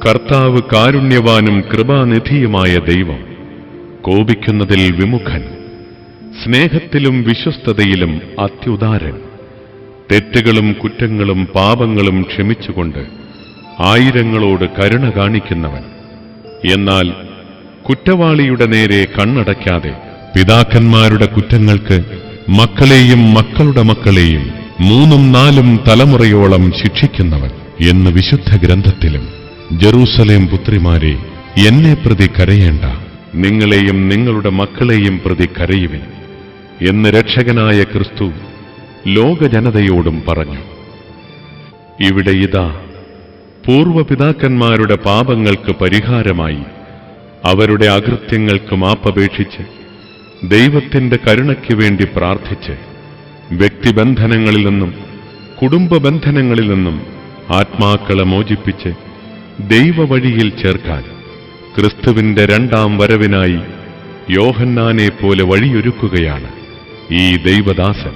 കർത്താവ് കാരുണ്യവാനും കൃപാനിധിയുമായ ദൈവം, കോപിക്കുന്നതിൽ വിമുഖൻ, സ്നേഹത്തിലും വിശ്വസ്തതയിലും അത്യുദാരൻ, തെറ്റുകളും കുറ്റങ്ങളും പാപങ്ങളും ക്ഷമിച്ചുകൊണ്ട് ആയിരങ്ങളോട് കരുണ കാണിക്കുന്നവൻ. എന്നാൽ കുറ്റവാളിയുടെ നേരെ കണ്ണടയ്ക്കാതെ പിതാക്കന്മാരുടെ കുറ്റങ്ങൾക്ക് മക്കളെയും മക്കളുടെ മക്കളെയും 3 4 തലമുറയോളം ശിക്ഷിക്കുന്നവൻ എന്ന് വിശുദ്ധ ഗ്രന്ഥത്തിലും, ജെറൂസലേം പുത്രിമാരെ, എന്നെ പ്രതി കരയേണ്ട, നിങ്ങളെയും നിങ്ങളുടെ മക്കളെയും പ്രതി കരയുവിൻ എന്ന് രക്ഷകനായ ക്രിസ്തു ലോകജനതയോടും പറഞ്ഞു. ഇവിടെ ഇതാ, പൂർവപിതാക്കന്മാരുടെ പാപങ്ങൾക്ക് പരിഹാരമായി അവരുടെ അകൃത്യങ്ങൾക്ക് മാപ്പപേക്ഷിച്ച് ദൈവത്തിന്റെ കരുണയ്ക്ക് വേണ്ടി പ്രാർത്ഥിച്ച് വ്യക്തിബന്ധനങ്ങളിൽ നിന്നും കുടുംബബന്ധനങ്ങളിൽ നിന്നും ആത്മാക്കളെ മോചിപ്പിച്ച് ദൈവവഴിയിൽ ചേർക്കാൻ ക്രിസ്തുവിന്റെ 2ാം വരവിനായി യോഹന്നാനെ പോലെ വഴിയൊരുക്കുകയാണ് ഈ ദൈവദാസൻ.